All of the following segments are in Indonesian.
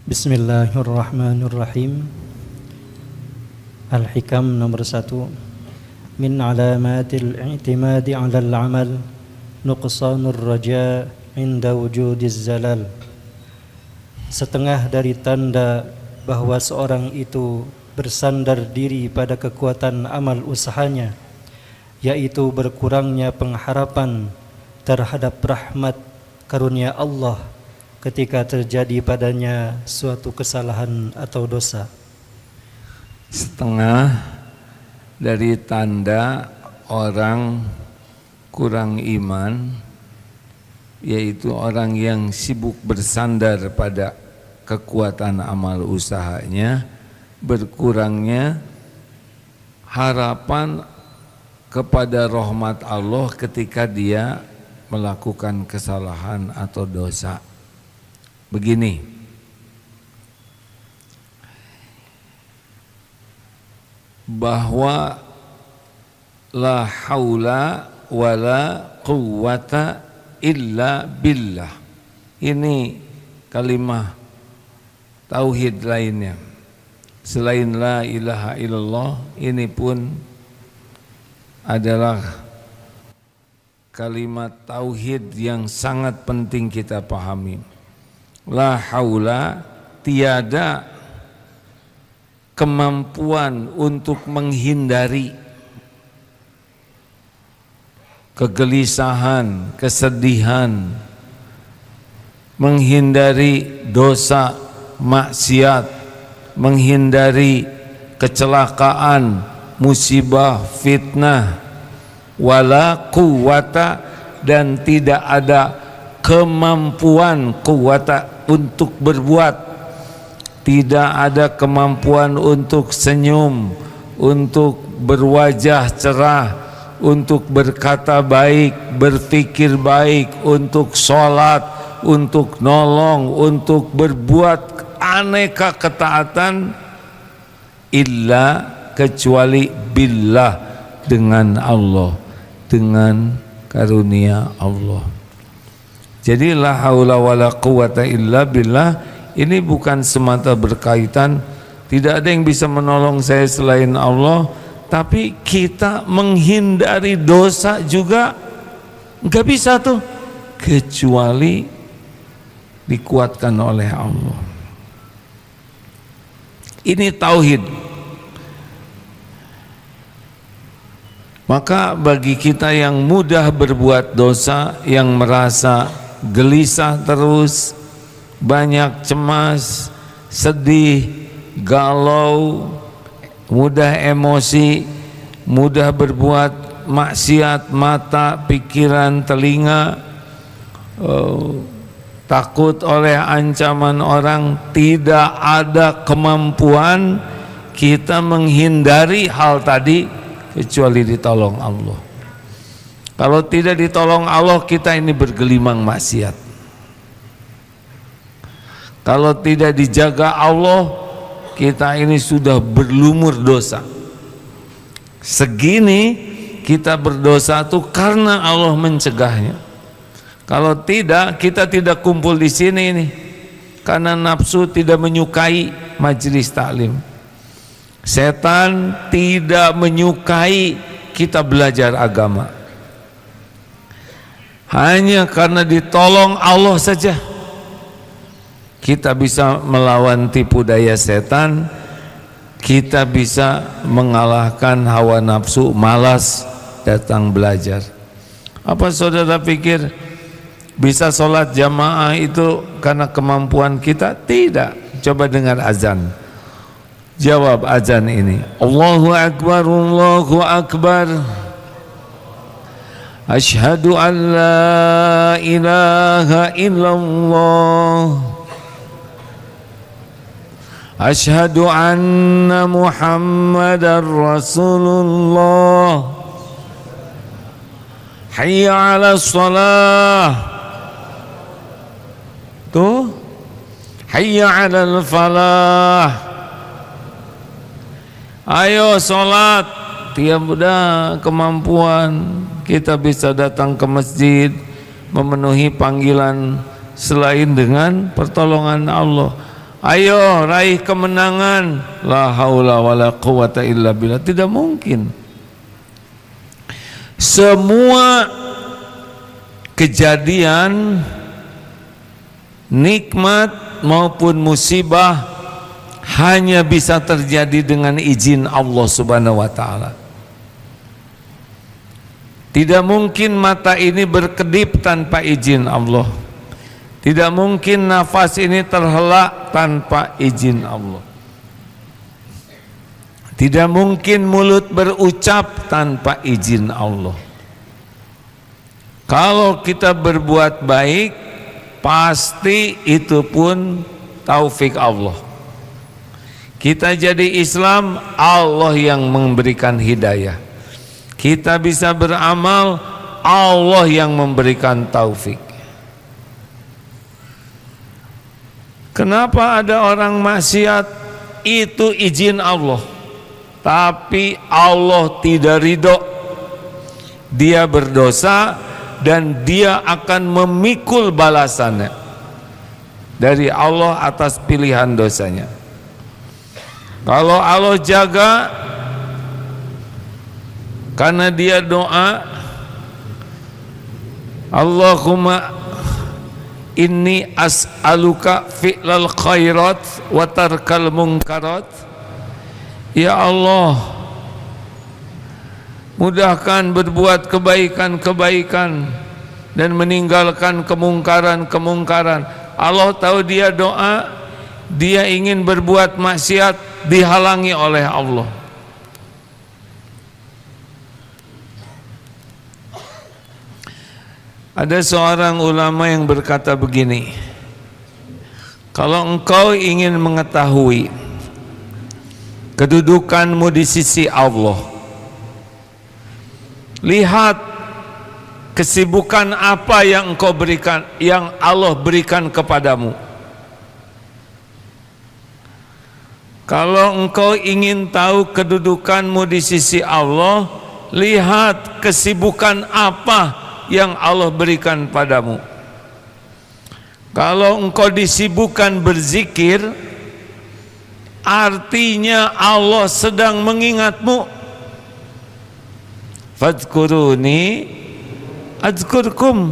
Bismillahirrahmanirrahim. Al-Hikam nomor 1. Min alamatil i'timadi 'alal 'amal nuqsanur raja' inda wujudiz zalal. Setengah dari tanda bahwa seorang itu bersandar diri pada kekuatan amal usahanya, yaitu berkurangnya pengharapan terhadap rahmat karunia Allah ketika terjadi padanya suatu kesalahan atau dosa. Setengah dari tanda orang kurang iman, yaitu orang yang sibuk bersandar pada kekuatan amal usahanya, berkurangnya harapan kepada rahmat Allah ketika dia melakukan kesalahan atau dosa. Begini, bahwa la haula wala quwwata illa billah, ini kalimat tauhid lainnya selain la ilaha illallah. Ini pun adalah kalimat tauhid yang sangat penting kita pahami. La haula, tiada kemampuan untuk menghindari kegelisahan, kesedihan, menghindari dosa, maksiat, menghindari kecelakaan, musibah, fitnah, wala quwwata, dan tidak ada kemampuan quwwata untuk berbuat, tidak ada kemampuan untuk senyum, untuk berwajah cerah, untuk berkata baik, berpikir baik, untuk sholat, untuk nolong, untuk berbuat aneka ketaatan, illa kecuali billah, dengan Allah, dengan karunia Allah. Jadi la haula wala quwwata illa billah ini bukan semata berkaitan tidak ada yang bisa menolong saya selain Allah, tapi kita menghindari dosa juga nggak bisa tuh kecuali dikuatkan oleh Allah. Ini tauhid. Maka bagi kita yang mudah berbuat dosa, yang merasa gelisah terus, banyak cemas, sedih, galau, mudah emosi, mudah berbuat maksiat, mata, pikiran, telinga, takut oleh ancaman orang, tidak ada kemampuan kita menghindari hal tadi kecuali ditolong Allah. Kalau tidak ditolong Allah, kita ini bergelimang maksiat. Kalau tidak dijaga Allah, kita ini sudah berlumur dosa. Segini kita berdosa tuh karena Allah mencegahnya. Kalau tidak, kita tidak kumpul di sini nih, karena nafsu tidak menyukai majelis taklim. Setan tidak menyukai kita belajar agama. Hanya karena ditolong Allah saja kita bisa melawan tipu daya setan, kita bisa mengalahkan hawa nafsu, malas datang belajar. Apa saudara pikir bisa sholat jamaah itu karena kemampuan kita? Tidak. Coba dengar azan. Jawab azan ini. Allahu Akbar, Allahu Akbar. Asyhadu an la ilaha illallah. Asyhadu anna Muhammadar Rasulullah. Hayya 'alas shalah. Tuh. Hayya 'alal falah. Ayo sholat. Tiap udah kemampuan kita bisa datang ke masjid, memenuhi panggilan selain dengan pertolongan Allah. ayo raih kemenangan, la haula wala quwata illa billah. Tidak mungkin. Semua kejadian nikmat maupun musibah hanya bisa terjadi dengan izin Allah Subhanahu wa taala. Tidak mungkin mata ini berkedip tanpa izin Allah. Tidak mungkin nafas ini terhela tanpa izin Allah. Tidak mungkin mulut berucap tanpa izin Allah. Kalau kita berbuat baik, pasti itu pun taufik Allah. Kita jadi Islam, Allah yang memberikan hidayah. Kita bisa beramal, Allah yang memberikan taufik. Kenapa ada orang maksiat? Itu izin Allah, tapi Allah tidak ridho. Dia berdosa dan dia akan memikul balasannya dari Allah atas pilihan dosanya. Kalau Allah jaga karena dia doa, Allahumma inni as'aluka fi'lal khairat wa tarkal munkarat. Ya Allah, mudahkan berbuat kebaikan-kebaikan dan meninggalkan kemungkaran-kemungkaran. Allah tahu dia doa, dia ingin berbuat maksiat, dihalangi oleh Allah. Ada seorang ulama yang berkata begini, kalau engkau ingin mengetahui kedudukanmu di sisi Allah, lihat kesibukan apa yang engkau berikan, yang Allah berikan kepadamu. Kalau engkau ingin tahu kedudukanmu di sisi Allah, lihat kesibukan apa yang Allah berikan padamu. Kalau engkau disibukkan berzikir, artinya Allah sedang mengingatmu. Fadhkuruni adzkurkum,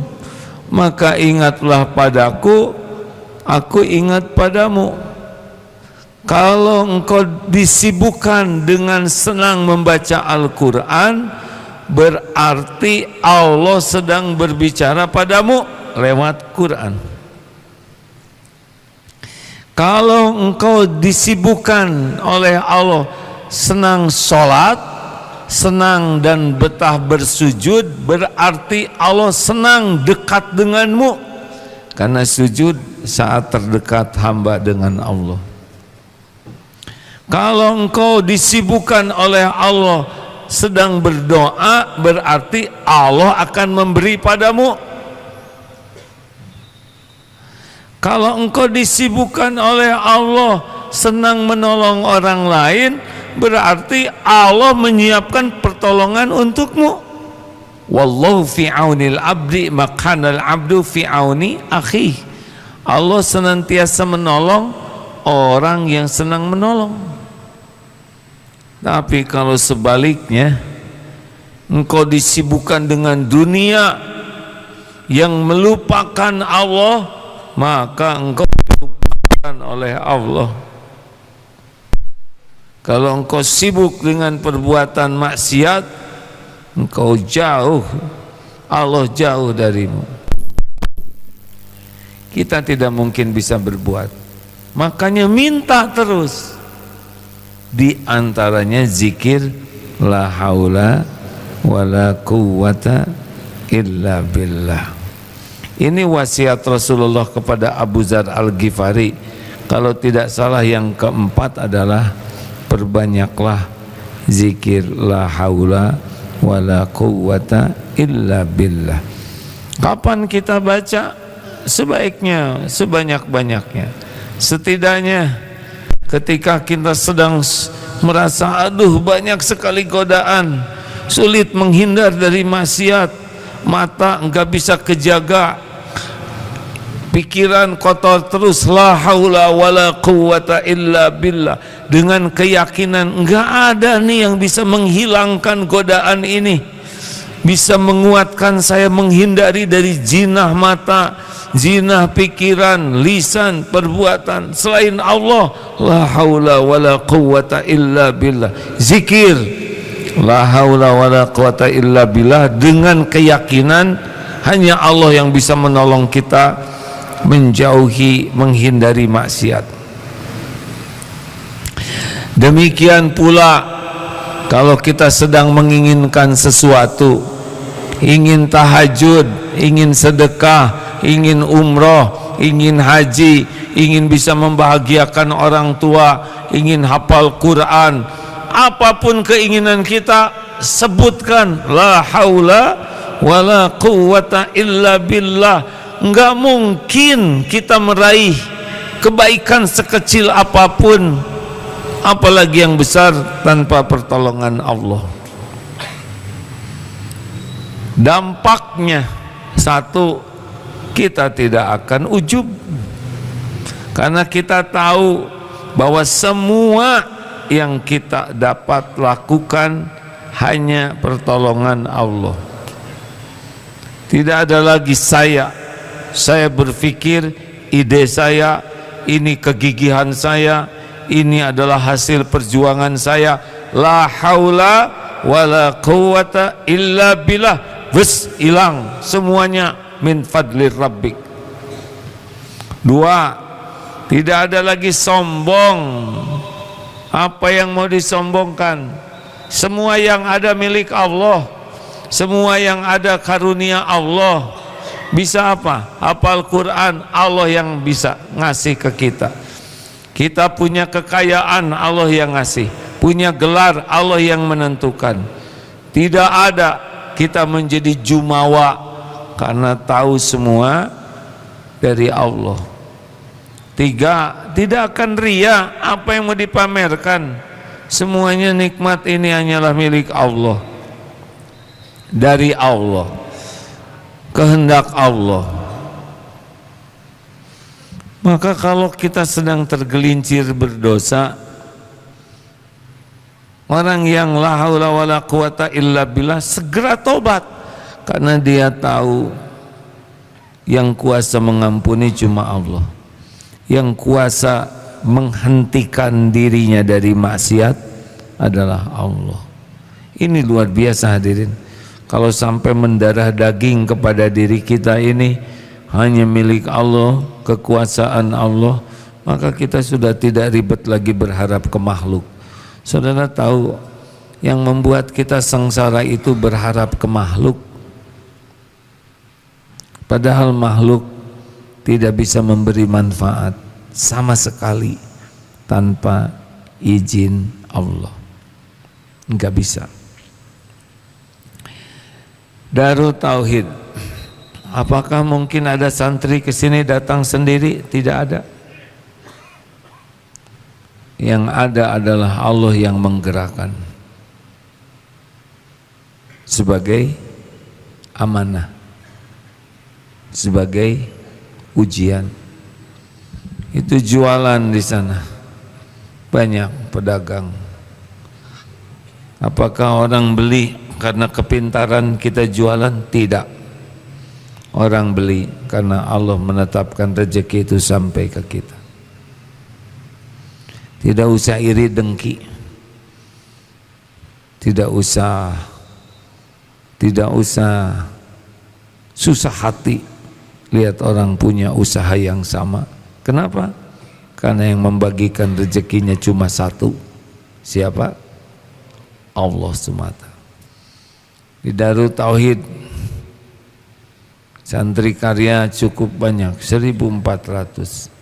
maka ingatlah padaku, aku ingat padamu. Kalau engkau disibukkan dengan senang membaca Al-Quran, berarti Allah sedang berbicara padamu lewat Quran. Kalau engkau disibukkan oleh Allah senang sholat, senang dan betah bersujud, berarti Allah senang dekat denganmu, karena sujud saat terdekat hamba dengan Allah. Kalau engkau disibukkan oleh Allah sedang berdoa, berarti Allah akan memberi padamu. Kalau engkau disibukkan oleh Allah senang menolong orang lain, berarti Allah menyiapkan pertolongan untukmu. Wallahu fi aunil abdi makanal abdu fi auni akhi. Allah senantiasa menolong orang yang senang menolong. Tapi kalau sebaliknya, engkau disibukkan dengan dunia yang melupakan Allah, maka engkau dilupakan oleh Allah. Kalau engkau sibuk dengan perbuatan maksiat, engkau jauh, Allah jauh darimu. Kita tidak mungkin bisa berbuat, makanya minta terus. Di antaranya zikir la haula wala quwata illa billah. Ini wasiat Rasulullah kepada Abu Dzar Al-Ghifari. Kalau tidak salah yang keempat adalah perbanyaklah zikir la haula wala quwata illa billah. Kapan kita baca? Sebaiknya, sebanyak-banyaknya. Setidaknya ketika kita sedang merasa aduh banyak sekali godaan, sulit menghindar dari maksiat, mata enggak bisa kejaga, pikiran kotor terus, la haula wala quwata illa billah, dengan keyakinan enggak ada nih yang bisa menghilangkan godaan ini, bisa menguatkan saya menghindari dari zinah mata, zinah pikiran, lisan, perbuatan selain Allah. La haula wala quwata illa billah. Zikir la haula wala quwata illa billah dengan keyakinan hanya Allah yang bisa menolong kita menjauhi, menghindari maksiat. Demikian pula kalau kita sedang menginginkan sesuatu, ingin tahajud, ingin sedekah, ingin umroh, ingin haji, ingin bisa membahagiakan orang tua, ingin hafal Quran, apapun keinginan kita, sebutkan la haula wala quwata illa billah. Enggak mungkin kita meraih kebaikan sekecil apapun, apalagi yang besar, tanpa pertolongan Allah. Dampaknya satu, kita tidak akan ujub, karena kita tahu bahwa semua yang kita dapat lakukan hanya pertolongan Allah. Tidak ada lagi saya berpikir, ide saya, ini kegigihan saya, ini adalah hasil perjuangan saya. La haula wala quwata illa billah. Bes, hilang semuanya, min fadlir rabbik. Dua, tidak ada lagi sombong. Apa yang mau disombongkan? Semua yang ada milik Allah, semua yang ada karunia Allah. Bisa apa? Hafal Quran, Allah yang bisa ngasih ke kita. Kita punya kekayaan, Allah yang ngasih. Punya gelar, Allah yang menentukan. Tidak ada kita menjadi jumawa, karena tahu semua dari Allah. Tiga, tidak akan ria. Apa yang mau dipamerkan? Semuanya nikmat ini hanyalah milik Allah, dari Allah, kehendak Allah. Maka kalau kita sedang tergelincir berdosa, orang yang la haula wala quwata illa billah segera tobat, karena dia tahu yang kuasa mengampuni cuma Allah, yang kuasa menghentikan dirinya dari maksiat adalah Allah. Ini luar biasa hadirin. Kalau sampai mendarah daging kepada diri kita ini hanya milik Allah, kekuasaan Allah, maka kita sudah tidak ribet lagi berharap ke makhluk. Saudara tahu yang membuat kita sengsara itu berharap ke makhluk, padahal makhluk tidak bisa memberi manfaat sama sekali tanpa izin Allah. Enggak bisa. Darut Tauhid, apakah mungkin ada santri ke sini datang sendiri? Tidak ada. Yang ada adalah Allah yang menggerakkan sebagai amanah, sebagai ujian. Itu jualan di sana, banyak pedagang. Apakah orang beli karena kepintaran kita jualan? Tidak. Orang beli karena Allah menetapkan rezeki itu sampai ke kita. Tidak usah iri dengki, tidak usah susah hati lihat orang punya usaha yang sama. Kenapa? Karena yang membagikan rezekinya cuma satu. Siapa? Allah semata. Di Darut Tauhid santri karya cukup banyak, 1.400.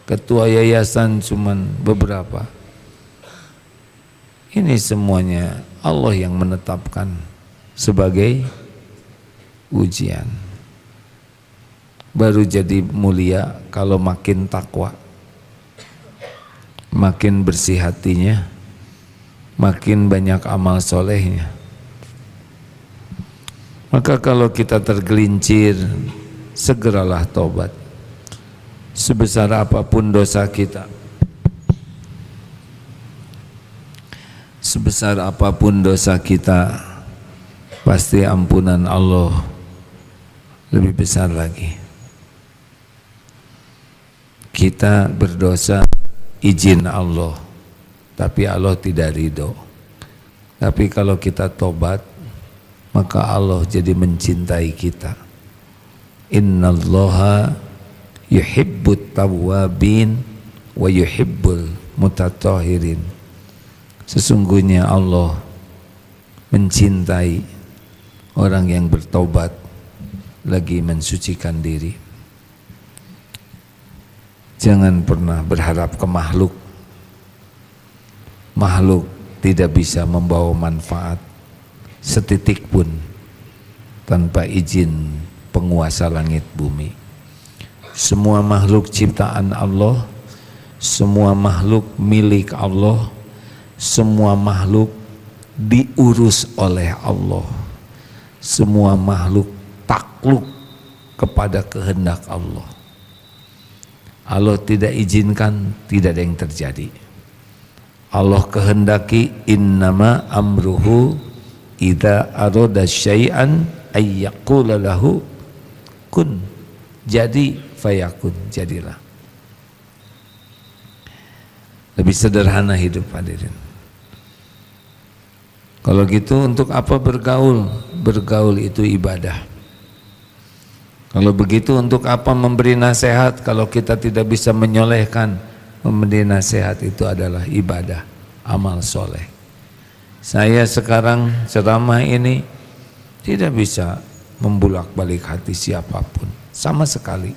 Ketua yayasan cuman beberapa. Ini semuanya Allah yang menetapkan sebagai ujian. Baru jadi mulia kalau makin takwa, makin bersih hatinya, makin banyak amal solehnya. Maka kalau kita tergelincir, segeralah tobat. sebesar apapun dosa kita, sebesar apapun dosa kita, pasti ampunan Allah lebih besar lagi. Kita berdosa izin Allah, tapi Allah tidak ridho. Tapi kalau kita tobat, maka Allah jadi mencintai kita. Innallaha yuhibbut tawwabin wa yuhibbul mutatahhirin. Sesungguhnya Allah mencintai orang yang bertobat lagi mensucikan diri. Jangan pernah berharap ke makhluk. Makhluk tidak bisa membawa manfaat setitik pun tanpa izin penguasa langit bumi. Semua makhluk ciptaan Allah, semua makhluk milik Allah, semua makhluk diurus oleh Allah. Semua makhluk takluk kepada kehendak Allah. Allah tidak izinkan, tidak ada yang terjadi. Allah kehendaki, innama amruhu idza arada syai'an ayyaqula lahu kun. Jadi fayakun, jadilah. Lebih sederhana hidup hadirin. Kalau gitu untuk apa bergaul? Bergaul itu ibadah. Kalau begitu untuk apa memberi nasihat kalau kita tidak bisa menyolehkan? Memberi nasihat itu adalah ibadah, amal soleh. Saya sekarang ceramah ini tidak bisa membulak-balik hati siapapun, sama sekali.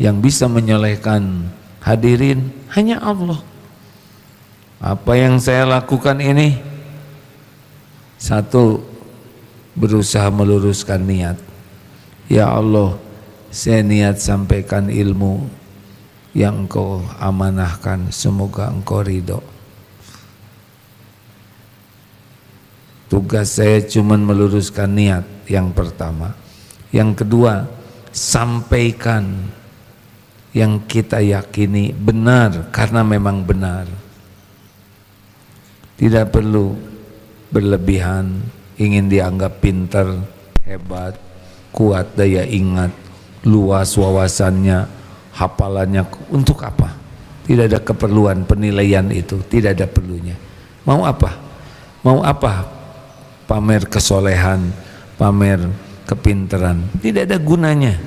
Yang bisa menyolehkan hadirin hanya Allah. Apa yang saya lakukan ini, satu, berusaha meluruskan niat. Ya Allah, saya niat sampaikan ilmu yang Engkau amanahkan, semoga Engkau ridho. Tugas saya cuma meluruskan niat yang pertama. Yang kedua, sampaikan yang kita yakini benar karena memang benar. Tidak perlu berlebihan, ingin dianggap pintar, hebat, kuat daya ingat, luas wawasannya, hafalannya. Untuk apa? Tidak ada keperluan penilaian itu, tidak ada perlunya. Mau apa? Mau apa? Pamer kesolehan, pamer kepintaran, tidak ada gunanya.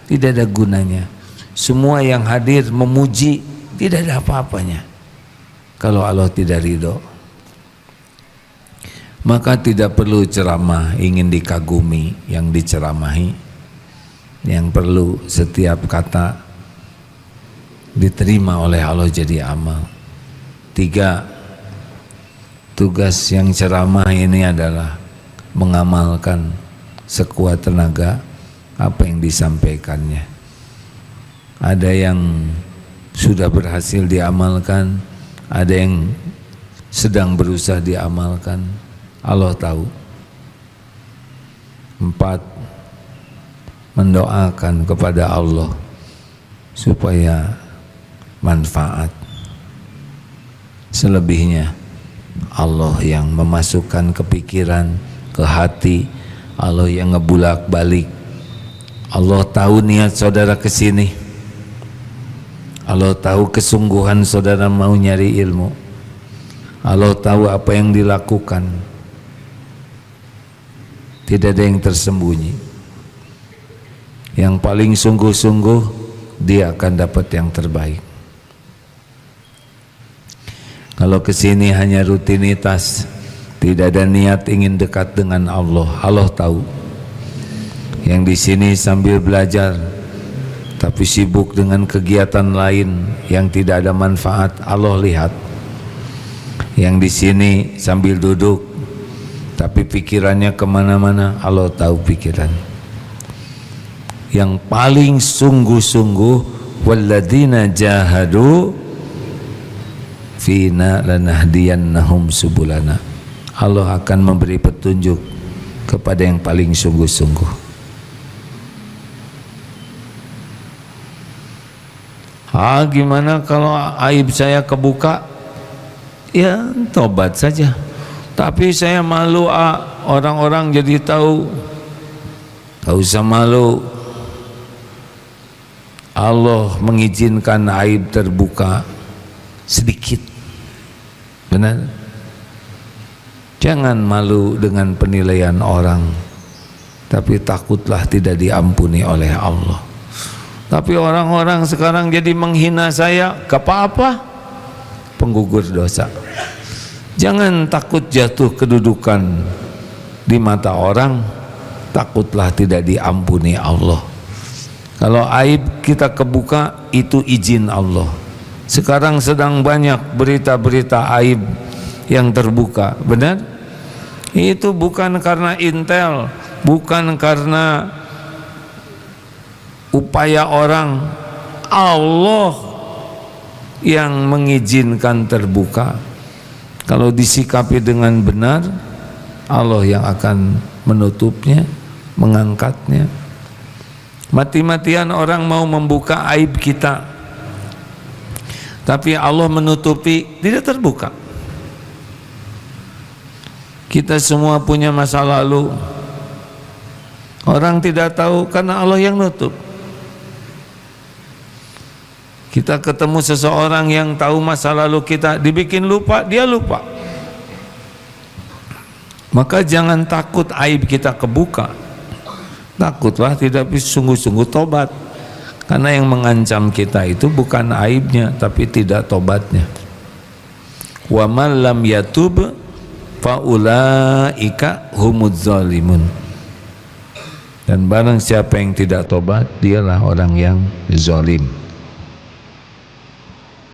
Tidak ada gunanya. Semua yang hadir memuji, tidak ada apa-apanya kalau Allah tidak ridho. Maka tidak perlu ceramah ingin dikagumi yang diceramahi. Yang perlu setiap kata diterima oleh Allah jadi amal. 3, tugas yang ceramah ini adalah mengamalkan sekuat tenaga apa yang disampaikannya. Ada yang sudah berhasil diamalkan, ada yang sedang berusaha diamalkan. Allah tahu. 4, mendoakan kepada Allah supaya manfaat. Selebihnya Allah yang memasukkan kepikiran, ke hati, Allah yang ngebulak balik. Allah tahu niat saudara ke sini. Allah tahu kesungguhan saudara mau nyari ilmu. Allah tahu apa yang dilakukan. Tidak ada yang tersembunyi. Yang paling sungguh-sungguh, dia akan dapat yang terbaik. Kalau kesini hanya rutinitas, tidak ada niat ingin dekat dengan Allah, Allah tahu. Yang di sini sambil belajar, tapi sibuk dengan kegiatan lain yang tidak ada manfaat, Allah lihat. Yang di sini sambil duduk, tapi pikirannya kemana-mana, Allah tahu pikiran. Yang paling sungguh-sungguh, walladzina jahadu fina lanahdiyannahum subulana. Allah akan memberi petunjuk kepada yang paling sungguh-sungguh. Gimana kalau aib saya kebuka? Ya tobat saja. Tapi saya malu, orang-orang jadi tahu. Gak usah malu. Allah mengizinkan aib terbuka sedikit. Benar? Jangan malu dengan penilaian orang, tapi takutlah tidak diampuni oleh Allah. Tapi orang-orang sekarang jadi menghina saya, gak apa-apa, penggugur dosa. Jangan takut jatuh kedudukan di mata orang, takutlah tidak diampuni Allah. Kalau aib kita kebuka, itu izin Allah. Sekarang sedang banyak berita-berita aib yang terbuka, benar? Itu bukan karena intel, bukan karena upaya orang, Allah yang mengizinkan terbuka. Kalau disikapi dengan benar, Allah yang akan menutupnya, mengangkatnya. Mati-matian orang mau membuka aib kita, tapi Allah menutupi, tidak terbuka. Kita semua punya masa lalu, orang tidak tahu karena Allah yang nutup. Kita ketemu seseorang yang tahu masa lalu kita, dibikin lupa, dia lupa. Maka jangan takut aib kita kebuka. Takutlah tidak bisa sungguh-sungguh tobat. Karena yang mengancam kita itu bukan aibnya, tapi tidak tobatnya. Wa man lam yatub fa ulaika humudz zalimun. Dan barang siapa yang tidak tobat, dialah orang yang zalim.